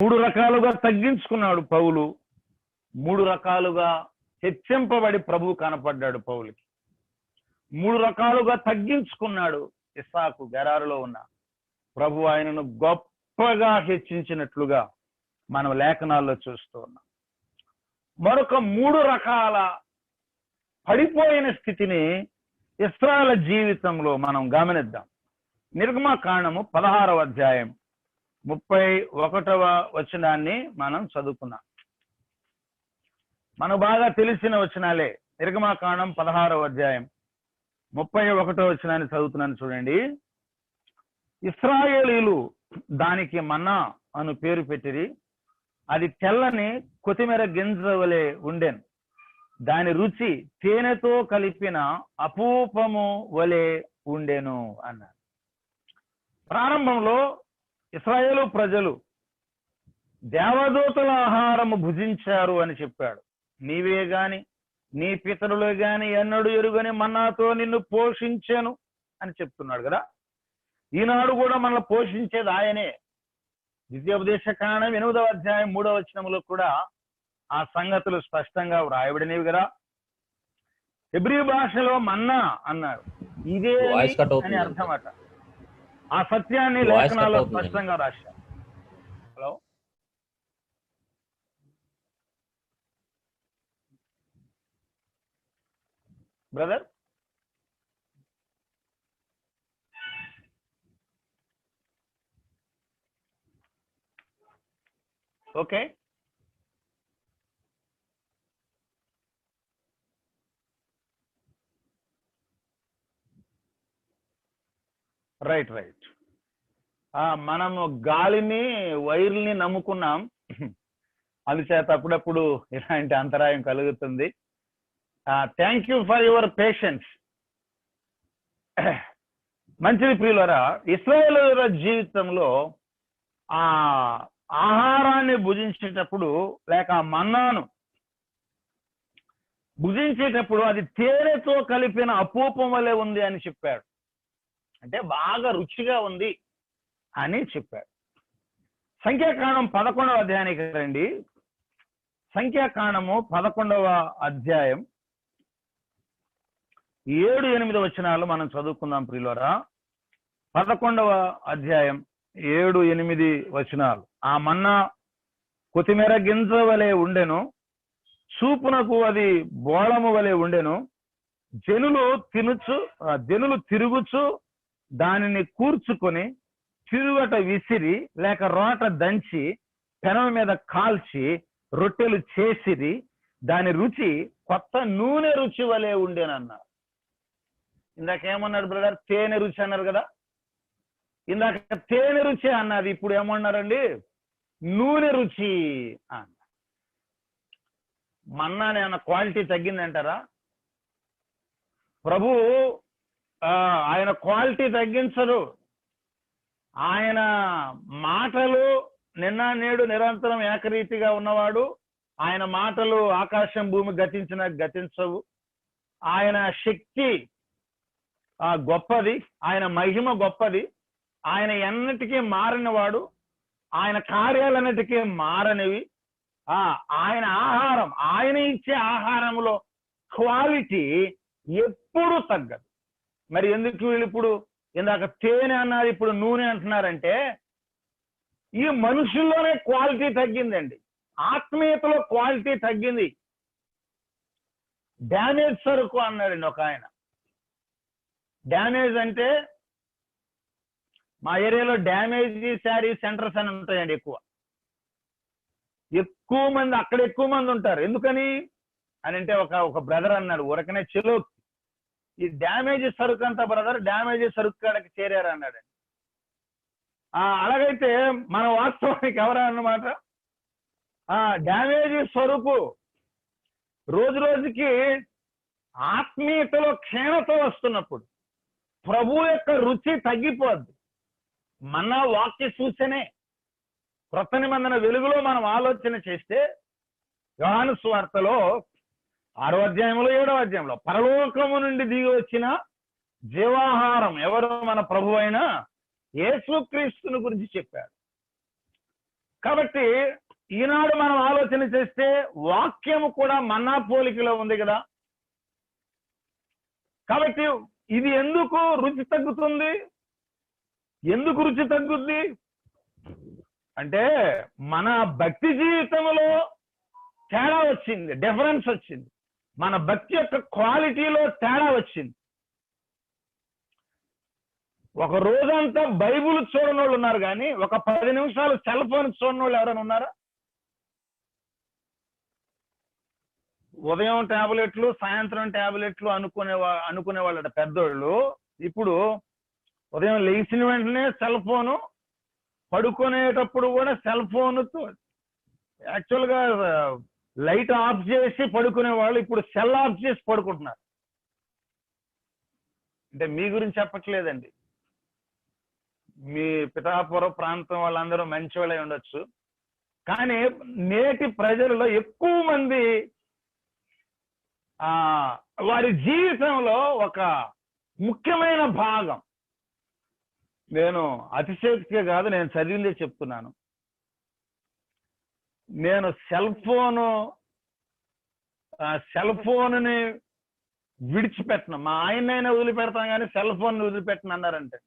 మూడు రకాలుగా తగ్గించుకున్నాడు పౌలు, మూడు రకాలుగా హెచ్చింపబడి ప్రభు కనపడ్డాడు పౌలుకి. మూడు రకాలుగా తగ్గించుకున్నాడు ఇస్సాకు గెరారులో ఉన్న ప్రభు ఆయనను గొప్పగా హెచ్చించినట్లుగా మనం లేఖనాల్లో చూస్తూ ఉన్నాం. మరొక మూడు రకాల పడిపోయిన స్థితిని ఇశ్రాయేలు జీవితంలో మనం గమనిద్దాం. నిర్గమకాండము 16వ అధ్యాయం 31వ వచనాన్ని మనం చదువుకున్నాం. మనకు బాగా తెలిసిన వచనాలే. నిర్గమకాండం 16వ అధ్యాయం 31వ వచనాన్ని చదువుతున్నాను చూడండి. ఇశ్రాయేలీయులు దానికి మన్నా అను పేరు పెట్టిరి. అది తెల్లని కొత్తిమీర గింజ వలె ఉండెను. దాని రుచి తేనెతో కలిపిన అపూపము వలె ఉండెను అన్నారు. ప్రారంభంలో ఇశ్రాయేలు ప్రజలు దేవదూతల ఆహారము భుజించారు అని చెప్పాడు. నీవే గాని నీ పితరులే గాని ఎన్నడూ ఎరుగని మన్నాతో నిన్ను పోషించాను అని చెప్తున్నాడు కదా. ఈనాడు కూడా మనల్ని పోషించేది ఆయనే. ద్వితీయోపదేశకాండం 8వ అధ్యాయం 3వ వచనంలో కూడా ఆ సంగతులు స్పష్టంగా వ్రాయబడినవి కదా. హెబ్రీ భాషలో మన్నా అన్నారు, ఇదే అని అర్థమట. ఆ సత్యాన్ని లేఖనాల్లో స్పష్టంగా రాశారు. Hello, brother, okay. రైట్. మనము గాలిని, వైర్ని నమ్ముకున్నాం, అందుచేత అప్పుడప్పుడు ఇలాంటి అంతరాయం కలుగుతుంది. Thank you for your patience. మంచిది ప్రియులారా, ఇశ్రాయేలు జీవితంలో ఆ ఆహారాన్ని భుజించేటప్పుడు లేక మన్నాను భుజించేటప్పుడు అది తేనెతో కలిపిన అపూపం వలె ఉంది అని చెప్పాడు. అంటే బాగా రుచిగా ఉంది అని చెప్పాడు. సంఖ్యాకాండం 11వ అధ్యాయానికి రండి. సంఖ్యాకాండము 11వ అధ్యాయం 7-8 వచనాలు మనం చదువుకుందాం ప్రియులారా. 11వ అధ్యాయం 7-8 వచనాలు. ఆ మన్నా కొత్తిమీర గింజ వలె ఉండెను, చూపునకు అది బోళము వలె ఉండెను. జనులు తిరుగుచు దానిని కూర్చుకొని తిరుగట విసిరి లేక రోట దంచి పెనం మీద కాల్చి రొట్టెలు చేసిరి. దాని రుచి కొత్త నూనె రుచి వలె ఉండేనన్నారు. ఇందాకేమన్నాడు బ్రదర్? తేనె రుచి అన్నారు కదా. ఇందాక తేనె రుచి అన్నది, ఇప్పుడు ఏమన్నారండి? నూనె రుచి అన్న. మన్నానే అన్న క్వాలిటీ తగ్గిందంటారా? ప్రభు ఆయన క్వాలిటీ తగ్గించరు. ఆయన మాటలు నిన్న నేడు నిరంతరం ఏకరీతిగా ఉన్నవాడు. ఆయన మాటలు ఆకాశం భూమి గతించిన గతించవు. ఆయన శక్తి గొప్పది, ఆయన మహిమ గొప్పది. ఆయన ఎన్నటికీ మారినవాడు, ఆయన కార్యాలన్నిటికీ మారనివి. ఆయన ఆహారం, ఆయన ఇచ్చే ఆహారంలో క్వాలిటీ ఎప్పుడు తగ్గదు. మరి ఎందుకు వీళ్ళు ఇప్పుడు ఇందాక తేనె అన్నారు, ఇప్పుడు నూనె అంటున్నారంటే ఈ మనుషుల్లోనే క్వాలిటీ తగ్గిందండి. ఆత్మీయతలో క్వాలిటీ తగ్గింది. డ్యామేజ్ సరుకు అన్నాడండి ఒక ఆయన. డ్యామేజ్ అంటే మా ఏరియాలో డ్యామేజ్ శారీ సెంటర్స్ అని ఉంటాయండి. ఎక్కువ మంది అక్కడ ఎక్కువ మంది ఉంటారు. ఎందుకని అని అంటే ఒక బ్రదర్ అన్నాడు ఊరకనే, చెలో ఈ డ్యామేజ్ సరుకు అంతా బ్రదర్ డ్యామేజ్ సరుకు కాడకి చేరారు అన్నాడు. అలాగైతే మన వాస్తవానికి ఎవరా అన్నమాట? డ్యామేజ్ సరుకు రోజు రోజుకి ఆత్మీయతలో క్షీణత వస్తున్నప్పుడు ప్రభు యొక్క రుచి తగ్గిపోద్ది. మన వాక్య సూచనే క్రొత్త నిబంధన వెలుగులో మనం ఆలోచన చేస్తే యోహాను సువార్తలో 6వ అధ్యాయంలో 7వ అధ్యాయంలో పరలోకము నుండి దిగి వచ్చిన జీవాహారం ఎవరు? మన ప్రభు అయిన యేసుక్రీస్తుని గురించి చెప్పాడు. కాబట్టి ఈనాడు మనం ఆలోచన చేస్తే వాక్యము కూడా మన్నా పోలికలో ఉంది కదా. కాబట్టి ఇది ఎందుకు రుచి తగ్గుతుంది? ఎందుకు రుచి తగ్గుద్ది అంటే మన భక్తి జీవితంలో తేడా వచ్చింది, డిఫరెన్స్ వచ్చింది. మన భక్తి యొక్క క్వాలిటీలో తేడా వచ్చింది. ఒక రోజంతా బైబుల్ చూడని వాళ్ళు ఉన్నారు, కానీ ఒక 10 నిమిషాలు సెల్ ఫోన్ చూడని వాళ్ళు ఎవరైనా ఉన్నారా? ఉదయం ట్యాబ్లెట్లు, సాయంత్రం ట్యాబ్లెట్లు అనుకునే వాళ్ళట పెద్దోళ్ళు. ఇప్పుడు ఉదయం లేచిన వెంటనే సెల్ ఫోను, పడుకునేటప్పుడు కూడా సెల్ ఫోన్తో, యాక్చువల్గా లైట్ ఆఫ్ చేసి పడుకునే వాళ్ళు ఇప్పుడు సెల్ ఆఫ్ చేసి పడుకుంటున్నారు. అంటే మీ గురించి చెప్పట్లేదండి, మీ పిఠాపుర ప్రాంతం వాళ్ళందరూ మంచి వాళ్ళే ఉండొచ్చు, కానీ నేటి ప్రజలలో ఎక్కువ మంది వారి జీవితంలో ఒక ముఖ్యమైన భాగం, నేను అతిశయోక్తిగా కాదు, నేను చదివిందే చెప్తున్నాను, నేను సెల్ ఫోన్ని విడిచిపెట్టను. మా ఆయనైనా వదిలిపెడతాను కానీ సెల్ ఫోన్ వదిలిపెట్టను అన్నారంటే,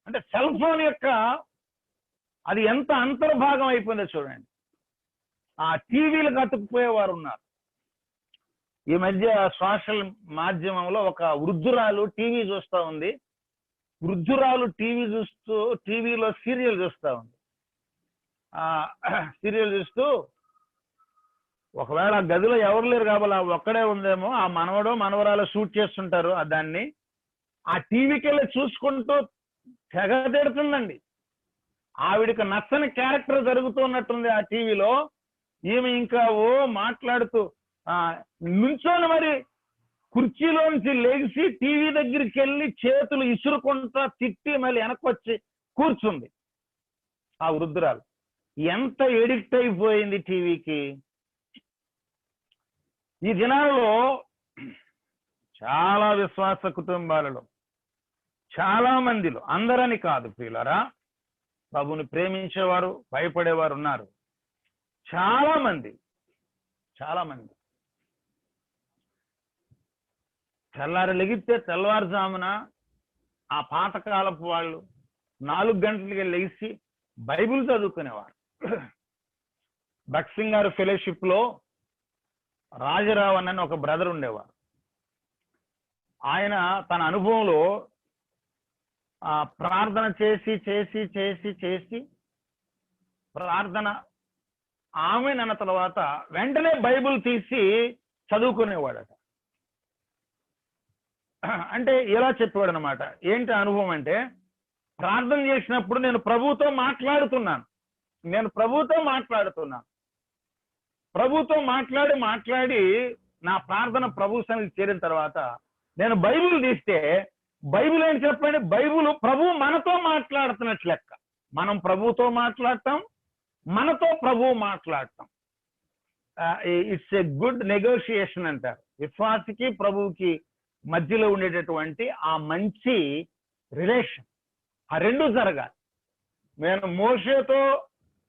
అంటే సెల్ ఫోన్ యొక్క అది ఎంత అంతర్భాగం అయిపోయిందో చూడండి. ఆ టీవీలకు అతుక్కుపోయేవారు ఉన్నారు. ఈ మధ్య సోషల్ మాధ్యమంలో ఒక వృద్ధురాలు టీవీ చూస్తూ ఉంది. వృద్ధురాలు టీవీలో సీరియల్ చూస్తూ ఉంది. సీరియల్ చూస్తూ ఒకవేళ గదిలో ఎవరు లేరు కాబట్టి ఒక్కడే ఉందేమో, ఆ మనవడో మనవరాలు షూట్ చేస్తుంటారు దాన్ని. ఆ టీవీకి వెళ్ళి చూసుకుంటూ తెగ తిడుతుందండి. ఆవిడికి నచ్చని క్యారెక్టర్ జరుగుతున్నట్టుంది ఆ టీవీలో. ఈమె ఇంకా మాట్లాడుతూ నుంచోని మరి కుర్చీలోంచి లేచి టీవీ దగ్గరికి వెళ్ళి చేతులు ఇసురుకుంటా తిట్టి మళ్ళీ వెనక్కొచ్చి కూర్చుంది ఆ వృద్ధురాలు. ఎంత ఎడిక్ట్ అయిపోయింది టీవీకి. ఈ దినాల్లో చాలా విశ్వాస కుటుంబాలలో, చాలా మందిలో, అందరని కాదు ప్రియులారా, ప్రభుని ప్రేమించేవారు, భయపడేవారు ఉన్నారు. చాలా మంది తెల్లారి లెగిస్తే తెల్లవారుజామున ఆ పాతకాలపు వాళ్ళు 4 గంటలకి లేచి బైబిల్ చదువుకునేవారు. భక్సింగ్ గారు ఫెలోషిప్ లో రాజరావు అని ఒక బ్రదర్ ఉండేవారు. ఆయన తన అనుభవంలో ప్రార్థన చేసి చేసి చేసి చేసి ప్రార్థన ఆమెన్ అన్న తర్వాత వెంటనే బైబిల్ తీసి చదువుకునేవాడట. అంటే ఇలా చెప్పేవాడు అనమాట. ఏంటి అనుభవం అంటే, ప్రార్థన చేసినప్పుడు నేను ప్రభువుతో మాట్లాడి నా ప్రార్థన ప్రభు సన్నిధికి చేరిన తర్వాత నేను బైబిల్ తీస్తే, బైబిల్ ఏంటి చెప్పండి, బైబిల్ ప్రభు మనతో మాట్లాడుతున్నట్లు లెక్క. మనం ప్రభుతో మాట్లాడటం, మనతో ప్రభు మాట్లాడటం. ఇట్స్ ఏ గుడ్ నెగోషియేషన్ అంటారు. విశ్వాసికి ప్రభువుకి మధ్యలో ఉండేటటువంటి ఆ మంచి రిలేషన్, ఆ రెండు జరగాలి. నేను మోషేతో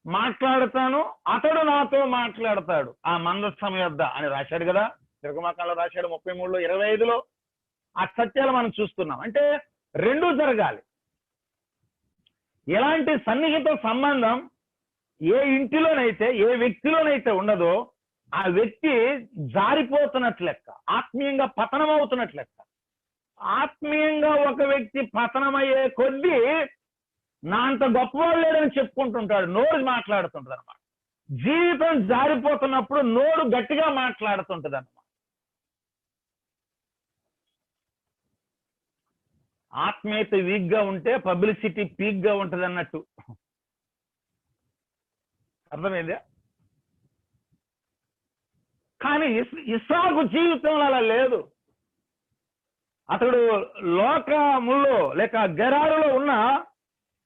మాట్లాడతాను, అతడు నాతో మాట్లాడతాడు ఆ మందసం యొద్ద అని రాశాడు కదా, నిర్గమకాండలో రాశాడు 33లో 25లో. ఆ సత్యాలు మనం చూస్తున్నాం. అంటే రెండూ జరగాలి. ఎలాంటి సన్నిహిత సంబంధం ఏ ఇంటిలోనైతే, ఏ వ్యక్తిలోనైతే ఉండదో ఆ వ్యక్తి జారిపోతున్నట్లు లెక్క, ఆత్మీయంగా పతనం అవుతున్నట్లు లెక్క. ఆత్మీయంగా ఒక వ్యక్తి పతనమయ్యే కొద్దీ నా అంత గొప్పవాళ్ళు లేడని చెప్పుకుంటుంటాడు, నోరు మాట్లాడుతుంటది అనమాట. జీవితం జారిపోతున్నప్పుడు నోరు గట్టిగా మాట్లాడుతుంటది అనమాట. ఆత్మీయత వీక్ గా ఉంటే పబ్లిసిటీ పీక్ గా ఉంటది అన్నట్టు. అర్థమైందా? కానీ ఇస్సాకు జీవితంలో అలా లేదు. అతడు లోకములో లేక గెరారులో ఉన్న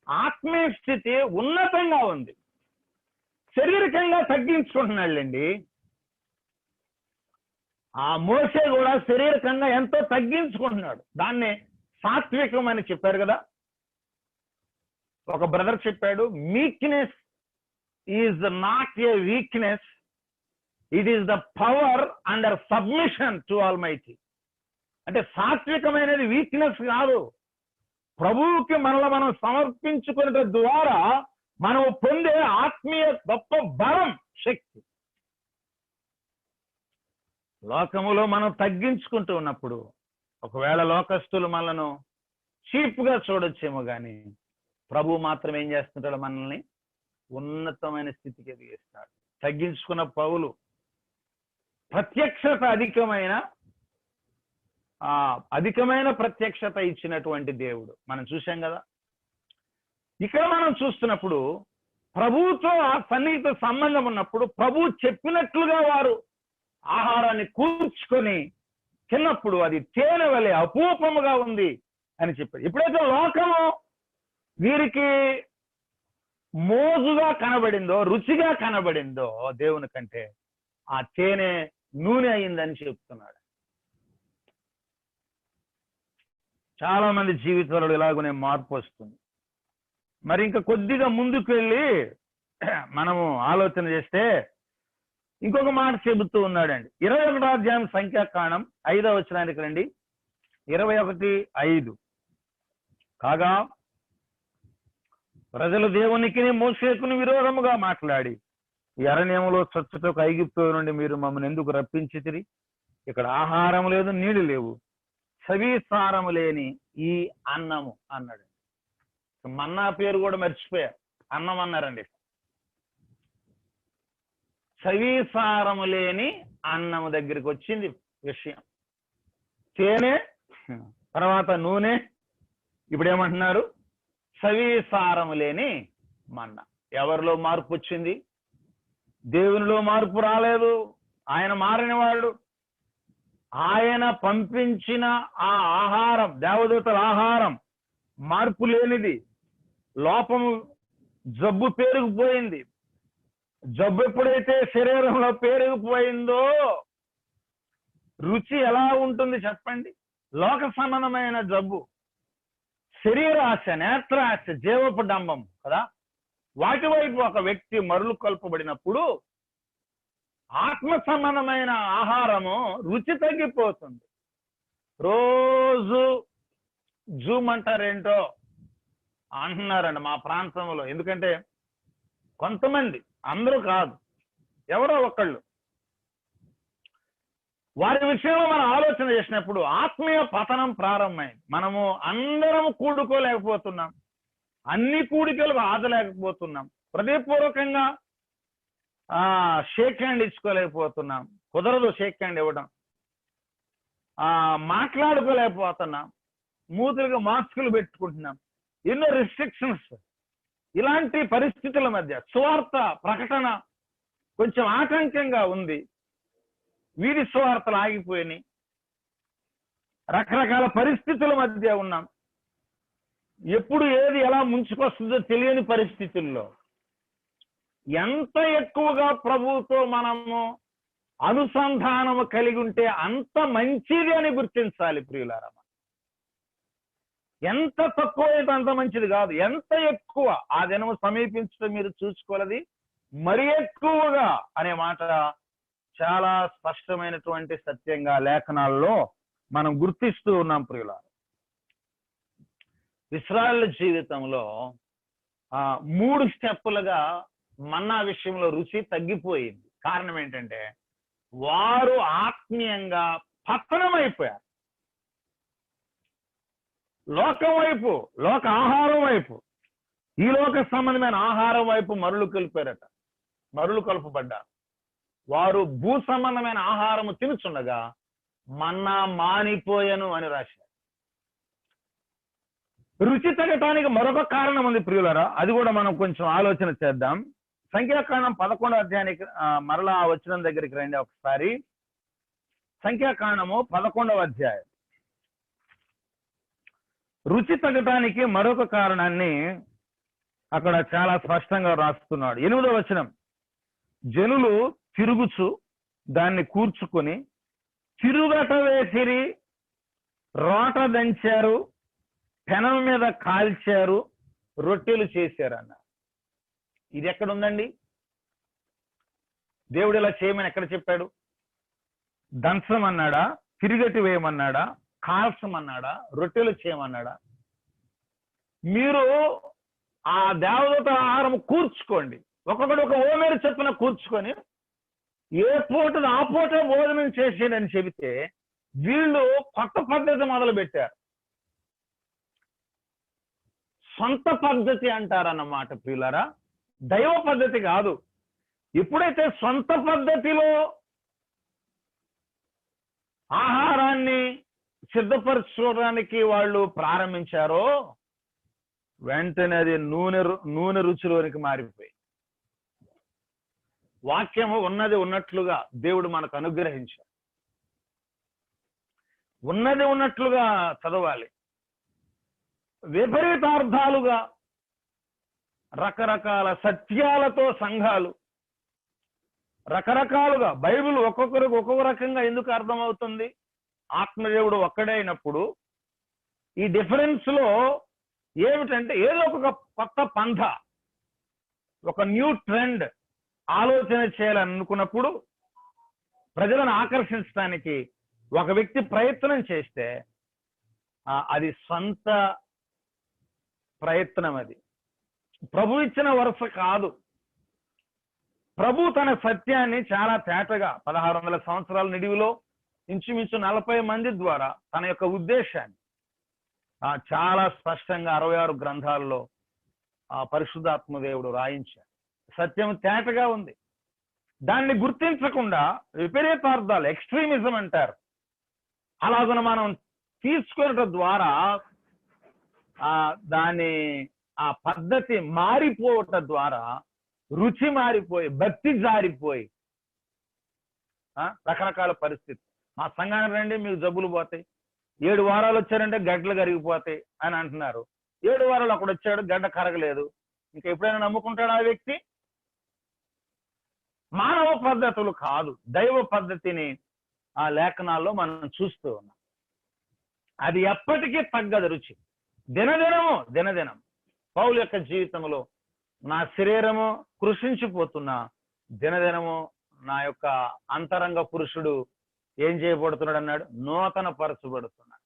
ఆత్మీయ స్థితి ఉన్నతంగా ఉంది. శారీరకంగా తగ్గించుకుంటున్నాళ్ళండి. ఆ మోషే కూడా శారీరకంగా ఎంతో తగ్గించుకుంటున్నాడు. దాన్ని సాత్వికం అని చెప్పారు కదా. ఒక బ్రదర్ చెప్పాడు, meekness is not a weakness, it is the power under submission to almighty. అంటే సాత్వికమైనది వీక్నెస్ కాదు, ప్రభువుకి మనల్ని మనం సమర్పించుకునే ద్వారా మనం పొందే ఆత్మీయ గొప్ప బలం, శక్తి. లోకములో మనం తగ్గించుకుంటూ ఉన్నప్పుడు ఒకవేళ లోకస్తులు మనలను చీప్ గా చూడొచ్చేమో కానీ ప్రభు మాత్రం ఏం చేస్తుంటాడు, మనల్ని ఉన్నతమైన స్థితికి ఎదిగిస్తాడు. తగ్గించుకున్న పౌలు ప్రత్యక్షత అధికమైన ప్రత్యక్షత ఇచ్చినటువంటి దేవుడు మనం చూసాం కదా. ఇక్కడ మనం చూస్తున్నప్పుడు ప్రభువుతో ఆ సన్నిహిత సంబంధం ఉన్నప్పుడు ప్రభు చెప్పినట్లుగా వారు ఆహారాన్ని కూర్చుకొని తిన్నప్పుడు అది తేనె వలె అపూపముగా ఉంది అని చెప్పారు. ఎప్పుడైతే లోకము వీరికి మోజుగా కనబడిందో, రుచిగా కనబడిందో దేవుని కంటే, ఆ తేనె నూనె అయిందని చెప్తున్నాడు. చాలా మంది జీవితాలలో ఇలాగనే మార్పు వస్తుంది. మరి ఇంకా కొద్దిగా ముందుకు వెళ్ళి మనము ఆలోచన చేస్తే ఇంకొక మాట చెబుతూ ఉన్నాడండి. 21వ అధ్యాయం సంఖ్యాకాండం 5వ వచనానికి రండి. 21:5. కాగా ప్రజలు దేవునికి మోషేకును విరోధముగా మాట్లాడి, ఈ అరణ్యములో చచ్చుటకు ఐగుప్తు నుండి మీరు మమ్మల్ని ఎందుకు రప్పించితిరి? ఇక్కడ ఆహారం లేదు, నీళ్లు లేవు, సవిసారము లేని ఈ అన్నము అన్నాడు. మన్నా పేరు కూడా మర్చిపోయారు, అన్నం అన్నారండి. సవిసారము లేని అన్నము దగ్గరికి వచ్చింది విషయం. తేనె, తర్వాత నూనె, ఇప్పుడేమంటున్నారు? సవిసారము లేని మన్నా. ఎవరిలో మార్పు వచ్చింది? దేవునిలో మార్పు రాలేదు. ఆయన మారనివాడు. ఆయన పంపించిన ఆ ఆహారం, దేవదూతల ఆహారం మార్పు లేనిది. లోపము, జబ్బు పేరుకుపోయింది. జబ్బు ఎప్పుడైతే శరీరంలో పేరుకుపోయిందో రుచి ఎలా ఉంటుంది చెప్పండి? లోక సంబంధమైన జబ్బు, శరీరాశ, నేత్రాశ, జీవపు డంబం కదా, వాటి వైపు ఒక వ్యక్తి మరులు కొల్పబడినప్పుడు ఆత్మ సంబంధమైన ఆహారము రుచి తగ్గిపోతుంది. రోజు జూమ్ అంటారేంటో అంటున్నారండి మా ప్రాంతంలో. ఎందుకంటే కొంతమంది, అందరూ కాదు, ఎవరో ఒకళ్ళు, వారి విషయంలో మనం ఆలోచన చేసినప్పుడు ఆత్మీయ పతనం ప్రారంభమైంది. మనము అందరం కూడుకోలేకపోతున్నాం, అన్ని కూడికలు ఆదలేకపోతున్నాం, హృదయపూర్వకంగా షేక్ హ్యాండ్ ఇచ్చుకోలేకపోతున్నాం, కుదరదు షేక్ హ్యాండ్ ఇవ్వడం, మాట్లాడుకోలేకపోతున్నాం, మూతులుగా మాస్కులు పెట్టుకుంటున్నాం, ఎన్నో రిస్ట్రిక్షన్స్. ఇలాంటి పరిస్థితుల మధ్య సువార్త ప్రకటన కొంచెం ఆటంకంగా ఉంది. వీరి సువార్తలు ఆగిపోయినాయి. రకరకాల పరిస్థితుల మధ్య ఉన్నాం. ఎప్పుడు ఏది ఎలా ముంచుకొస్తుందో తెలియని పరిస్థితుల్లో ఎంత ఎక్కువగా ప్రభువుతో మనము అనుసంధానము కలిగి ఉంటే అంత మంచిది అని గుర్తించాలి ప్రియులారా. ఎంత తక్కువ అయితే అంత మంచిది కాదు, ఎంత ఎక్కువ ఆ దినము సమీపించడం మీరు చూసుకోలేది, మరి ఎక్కువగా అనే మాట చాలా స్పష్టమైనటువంటి సత్యంగా లేఖనాల్లో మనం గుర్తిస్తూ ఉన్నాం ప్రియులారా. ఇశ్రాయేలు జీవితంలో 3 స్టెప్పులుగా మన్నా విషయంలో రుచి తగ్గిపోయింది. కారణం ఏంటంటే వారు ఆత్మీయంగా పతనమైపోయారు. లోకం వైపు, లోక ఆహారం వైపు, ఈ లోక సంబంధమైన ఆహారం వైపు మరులు కలుపబడ్డారు. వారు భూ సంబంధమైన ఆహారము తినుచుండగా మన్నా మానిపోయెను అని రాశారు. రుచి తగ్గటానికి మరొక కారణం ఉంది ప్రియులారా, అది కూడా మనం కొంచెం ఆలోచన చేద్దాం. సంఖ్యాకాండం 11వ అధ్యాయానికి మరలా వచ్చిన దగ్గరికి రండి ఒకసారి. సంఖ్యాకాండము 11వ అధ్యాయం. రుచి తగ్గటానికి మరొక కారణాన్ని అక్కడ చాలా స్పష్టంగా రాస్తున్నాడు. 8వ వచనం. జనులు తిరుగుచు దాన్ని కూర్చుకొని తిరుగట వేసిరి, రోట దంచారు, పెనం మీద కాల్చారు, రొట్టెలు చేశారన్న. ఇది ఎక్కడుందండి? దేవుడు ఇలా చేయమని ఎక్కడ చెప్పాడు? దంచమన్నాడా, తిరిగటి వేయమన్నాడా, కాల్చమన్నాడా, రొట్టెలు చేయమన్నాడా? మీరు ఆ దేవదూత ఆహారం కూర్చుకోండి, ఒక్కొక్కడు ఒక ఓమేరు చొప్పున కూర్చుకొని ఏ పూట ఆ పూట భోజనం చేసేదని చెబితే వీళ్ళు కొత్త పద్ధతి మొదలు పెట్టారు. సొంత పద్ధతి అంటారన్నమాట ప్రియులారా, దైవ పద్ధతి కాదు. ఎప్పుడైతే సొంత పద్ధతిలో ఆహారాన్ని సిద్ధపరచుకోవడానికి వాళ్ళు ప్రారంభించారో వెంటనే అది నూనె రుచిలోనికి మారిపోయి, వాక్యము ఉన్నది ఉన్నట్లుగా దేవుడు మనకు అనుగ్రహించాడు. ఉన్నది ఉన్నట్లుగా చదవాలి. విపరీతార్థాలుగా రకరకాల సత్యాలతో సంఘాలు రకరకాలుగా, బైబిల్ ఒక్కొక్కరికి ఒక్కొక్క రకంగా ఎందుకు అర్థమవుతుంది? ఆత్మదేవుడు ఒక్కడే అయినప్పుడు ఈ డిఫరెన్స్ లో ఏమిటంటే ఏదో ఒక కొత్త పంథ, ఒక న్యూ ట్రెండ్ ఆలోచన చేయాలని అనుకున్నప్పుడు ప్రజలను ఆకర్షించడానికి ఒక వ్యక్తి ప్రయత్నం చేస్తే అది సొంత ప్రయత్నం. అది ప్రభు ఇచ్చిన వరుస కాదు. ప్రభు తన సత్యాన్ని చాలా తేటగా 1600 సంవత్సరాల నిడివిలో ఇంచుమించు 40 మంది ద్వారా తన యొక్క ఉద్దేశాన్ని చాలా స్పష్టంగా 66 గ్రంథాల్లో పరిశుద్ధాత్మ దేవుడు రాయించాడు. సత్యం తేటగా ఉంది. దాన్ని గుర్తించకుండా విపరీతార్థాలు, ఎక్స్ట్రీమిజం అంటారు, అలాగన మనం తీసుకునేట ద్వారా దాని ఆ పద్ధతి మారిపోవటం ద్వారా రుచి మారిపోయి, భక్తి జారిపోయి రకరకాల పరిస్థితి. మా సంఘానికి రండి మీకు జబ్బులు పోతాయి, 7 వారాలు వచ్చారంటే గడ్డలు కరిగిపోతాయి అని అంటున్నారు. 7 వారాలు అక్కడ వచ్చాడు, గడ్డ కరగలేదు, ఇంకా ఎప్పుడైనా నమ్ముకుంటాడు ఆ వ్యక్తి? మానవ పద్ధతులు కాదు, దైవ పద్ధతిని ఆ లేఖనాల్లో మనం చూస్తూ ఉన్నాం. అది ఎప్పటికీ తగ్గదు రుచి. దినదినం పౌలు యొక్క జీవితంలో నా శరీరము కృషించిపోతున్నా, దినదినము నా యొక్క అంతరంగ పురుషుడు ఏం చేయబడుతున్నాడు అన్నాడు? నూతన పరచబడుతున్నాడు.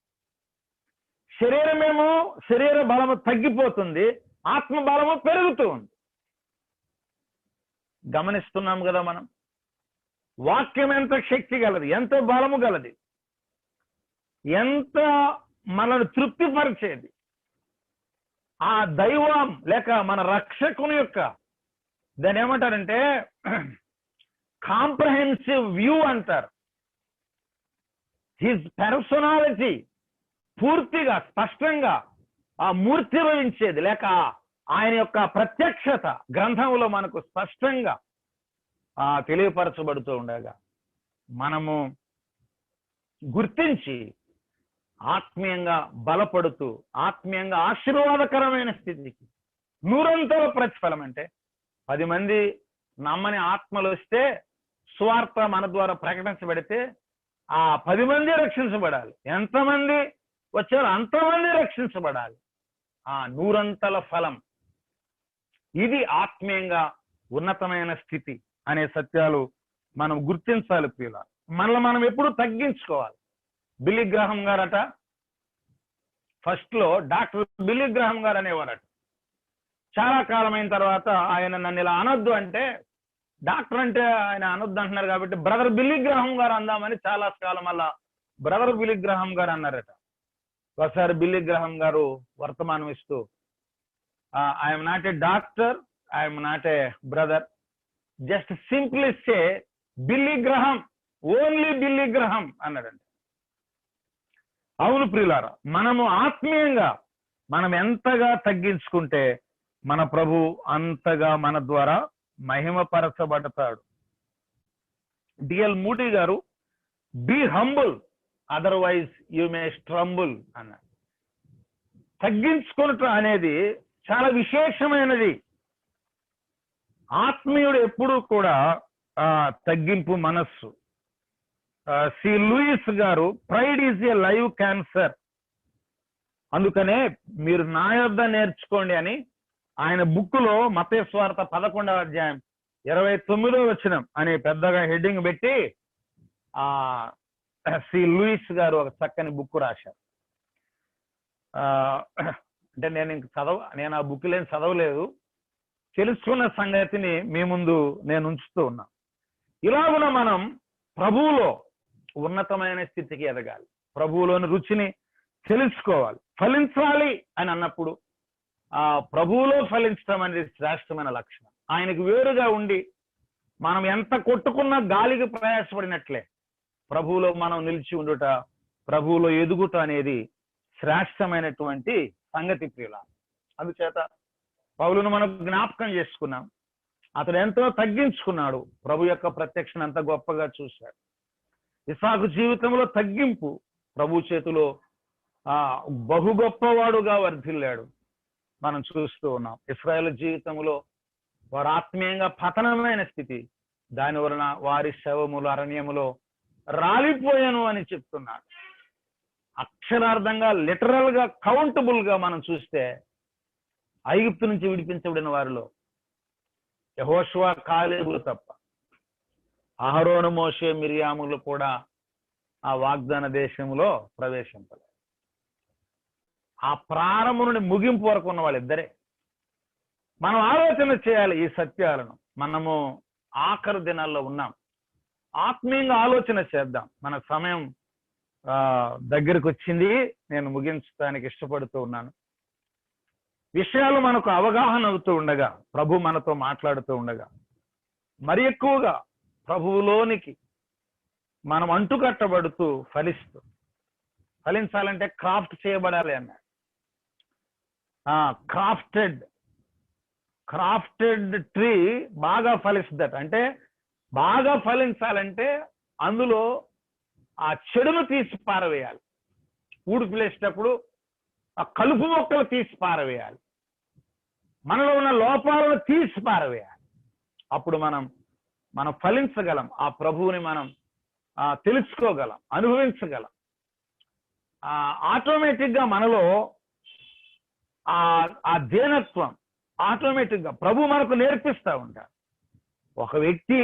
శరీర బలము తగ్గిపోతుంది, ఆత్మ బలము పెరుగుతూ ఉంది. గమనిస్తున్నాం కదా మనం. వాక్యం ఎంత శక్తి గలది, ఎంత బలము గలది, ఎంత మనను తృప్తిపరిచేది. ఆ దైవం లేక మన రక్షకుని యొక్క దాన్ని ఏమంటారంటే కాంప్రహెన్సివ్ వ్యూ అంటారు. హిజ్ పర్సనాలిటీ పూర్తిగా స్పష్టంగా మూర్తిభవించేది, లేక ఆయన యొక్క ప్రత్యక్షత గ్రంథంలో మనకు స్పష్టంగా తెలియపరచబడుతూ ఉండగా మనము గుర్తించి ఆత్మీయంగా బలపడుతూ, ఆత్మీయంగా ఆశీర్వాదకరమైన స్థితికి 100 ప్రతిఫలం. అంటే 10 మంది నమ్మని ఆత్మలు వస్తే సువార్త మన ద్వారా ప్రకటించబడితే ఆ 10 మంది రక్షించబడాలి. ఎంతమంది వచ్చారో అంతమంది రక్షించబడాలి. 100 ఫలం. ఇది ఆత్మీయంగా ఉన్నతమైన స్థితి అనే సత్యాలు మనం గుర్తించాలి ప్రియుల. మనల్ని మనం ఎప్పుడు తగ్గించుకోవాలి. బిల్లీ గ్రాహం గారట, ఫస్ట్ లో డాక్టర్ బిల్లీ గ్రాహం గారు అనేవారట. చాలా కాలమైన తర్వాత ఆయన నన్ను ఇలా అనొద్దు అంటే, డాక్టర్ అంటే ఆయన అనొద్దు అంటున్నారు కాబట్టి బ్రదర్ బిల్లీ గ్రాహం గారు అందామని చాలా కాలం అలా బ్రదర్ బిల్లీ గ్రాహం గారు అన్నారట. ఒకసారి బిల్లీ గ్రాహం గారు వర్తమానం ఇస్తూ, I'm not a doctor, I'm not a brother, just simply say Billy Graham, only Billy Graham అన్నాడండి. అవును ప్రియులారా, మనము ఆత్మీయంగా మనం ఎంతగా తగ్గించుకుంటే మన ప్రభు అంతగా మన ద్వారా మహిమపరచబడతాడు. డిఎల్ మూడీ గారు be humble otherwise you may stumble అన్నారు. తగ్గించుకోవటం అనేది చాలా విశేషమైనది. ఆత్మీయుడు ఎప్పుడూ కూడా తగ్గింపు మనస్సు. సి లూయిస్ గారు pride is a live cancer, అందుకనే మీరు నా యొద్ద నేర్చుకోండి అని ఆయన బుక్కులో మత్తయి సువార్త 11వ అధ్యాయం 29వ వచనం అనే పెద్దగా హెడ్డింగ్ పెట్టి ఆ సి లూయిస్ గారు ఒక చక్కని బుక్ రాశారు. అంటే నేను ఆ బుక్ లేని చదవలేదు, తెలుసుకున్న సంగతిని మీ ముందు నేను ఉంచుతూ ఉన్నా. ఇలాగున మనం ప్రభువులో ఉన్నతమైన స్థితికి ఎదగాలి, ప్రభువులోని రుచిని తెలుసుకోవాలి, ఫలించాలి అని అన్నప్పుడు ఆ ప్రభువులో ఫలించడం అనేది శ్రేష్టమైన లక్షణం. ఆయనకు వేరుగా ఉండి మనం ఎంత కొట్టుకున్నా గాలికి ప్రయాసపడినట్లే ప్రభువులో మనం నిలిచి ఉండుట, ప్రభువులో ఎదుగుట అనేది శ్రేష్టమైనటువంటి సంగతి ప్రియుల. అందుచేత పౌలును మనం జ్ఞాపకం చేసుకున్నాం. అతడు ఎంతో తగ్గించుకున్నాడు, ప్రభు యొక్క ప్రత్యక్షను అంత గొప్పగా చూశాడు. ఇస్సాకు జీవితంలో తగ్గింపు, ప్రభు చేతిలో బహు గొప్పవాడుగా వర్ధిల్లాడు మనం చూస్తూ ఉన్నాం. ఇశ్రాయేలు జీవితంలో వారు ఆత్మీయంగా పతనమైన స్థితి, దాని వలన వారి శవములు అరణ్యములో రాలిపోయాను అని చెప్తున్నాడు. అక్షరార్థంగా లిటరల్ గా కౌంటబుల్ గా మనం చూస్తే ఐగుప్తు నుంచి విడిపించబడిన వారిలో యెహోషువ కాలేబులు తప్ప అహరోను మోషే మిరియాములు కూడా ఆ వాగ్దాన దేశంలో ప్రవేశింపలేదు. ఆ ప్రారంభం నుండి ముగింపు వరకు ఉన్న వాళ్ళిద్దరే. మనం ఆలోచన చేయాలి ఈ సత్యాలను. మనము ఆఖరు దినాల్లో ఉన్నాం, ఆత్మీయంగా ఆలోచన చేద్దాం. మన సమయం దగ్గరకు వచ్చింది, నేను ముగించడానికి ఇష్టపడుతూ ఉన్నాను. విషయాలు మనకు అవగాహన అవుతూ ఉండగా, ప్రభు మనతో మాట్లాడుతూ ఉండగా, మరి ఎక్కువగా ప్రభువులోనికి మనం అంటుకట్టబడుతూ ఫలిస్తూ, ఫలించాలంటే క్రాఫ్ట్ చేయబడాలి అన్నాడు. క్రాఫ్టెడ్ ట్రీ బాగా ఫలిస్తుందట. అంటే బాగా ఫలించాలంటే అందులో ఆ చెడును తీసి పారవేయాలి. ఊడు పిలేసేటప్పుడు ఆ కలుపు మొక్కలు తీసి పారవేయాలి, మనలో ఉన్న లోపాలను తీసి పారవేయాలి. అప్పుడు మనం ఫలించగలం, ఆ ప్రభువుని మనం తెలుసుకోగలం, అనుభవించగలం. ఆటోమేటిక్ గా మనలో ఆ దీనత్వం ఆటోమేటిక్ గా ప్రభు మనకు నేర్పిస్తూ ఉంటారు. ఒక వ్యక్తి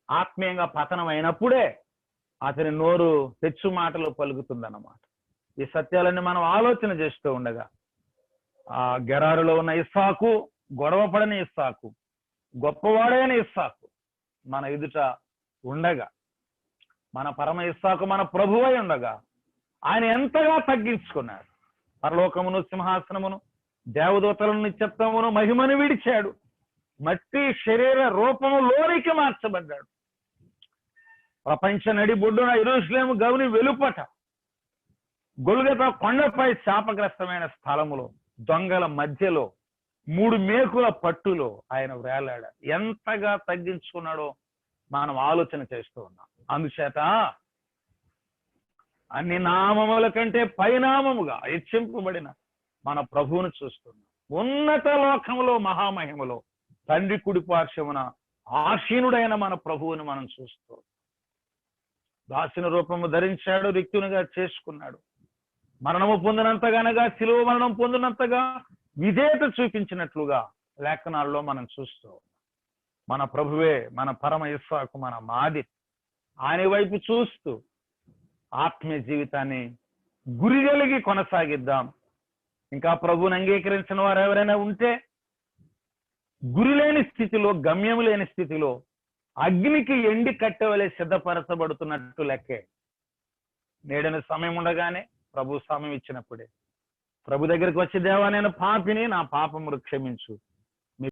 ఆత్మీయంగా పతనం అయినప్పుడే అతని నోరు తెచ్చు మాటలు పలుకుతుందన్నమాట. ఈ సత్యాలన్నీ మనం ఆలోచన చేస్తూ ఉండగా, ఆ గెరారులో ఉన్న ఇస్సాకు, గొడవపడని ఇస్సాకు, గొప్పవాడైన ఇస్సాకు మన ఎదుట ఉండగా, మన పరమ ఇస్సాకు మన ప్రభువై ఉండగా ఆయన ఎంతగా తగ్గించుకున్నాడు. పరలోకమును, సింహాసనమును, దేవదూతలను, నిత్యత్వమును, మహిమను విడిచాడు. మట్టి శరీర రూపములోనికి మార్చబడ్డాడు. ప్రపంచ నడిబొడ్డున యెరూషలేము గవిని వెలుపట గొల్గొతా కొండపై శాపగ్రస్తమైన స్థలములో దొంగల మధ్యలో 3 మేకుల పట్టులో ఆయన వేలాడాడు. ఎంతగా తగ్గించుకున్నాడో మనం ఆలోచన చేస్తూ ఉన్నాం. అందుచేత అన్ని నామముల కంటే పైనామముగా హెచ్చింపబడిన మన ప్రభువును చూస్తున్నాం. ఉన్నత లోకములో మహామహిమలో తండ్రి కుడి పార్శ్వమున ఆసీనుడైన మన ప్రభువుని మనం చూస్తూ, దాసిన రూపము ధరించాడు, రిక్తునిగా చేసుకున్నాడు. మరణము పొందినంతగానగా, శిలువ మరణం పొందినంతగా విధేయత చూపించినట్లుగా లేఖనాల్లో మనం చూస్తూ, మన ప్రభువే మన పరమ ఇస్సాకు, మన మాది. ఆయన వైపు చూస్తూ ఆత్మీయ జీవితాన్ని గురి కలిగి కొనసాగిద్దాం. ఇంకా ప్రభువుని అంగీకరించిన వారు ఎవరైనా ఉంటే గురి లేని స్థితిలో, గమ్యం లేని స్థితిలో అగ్నికి ఎండి కట్టవలే సిద్ధపరచబడుతున్నట్టు లెక్కే. నేడని సమయం ఉండగానే ప్రభు సమయం ఇచ్చినప్పుడే ప్రభు దగ్గరికి వచ్చి, దేవా నేను పాపిని, నా పాపములు క్షమించు,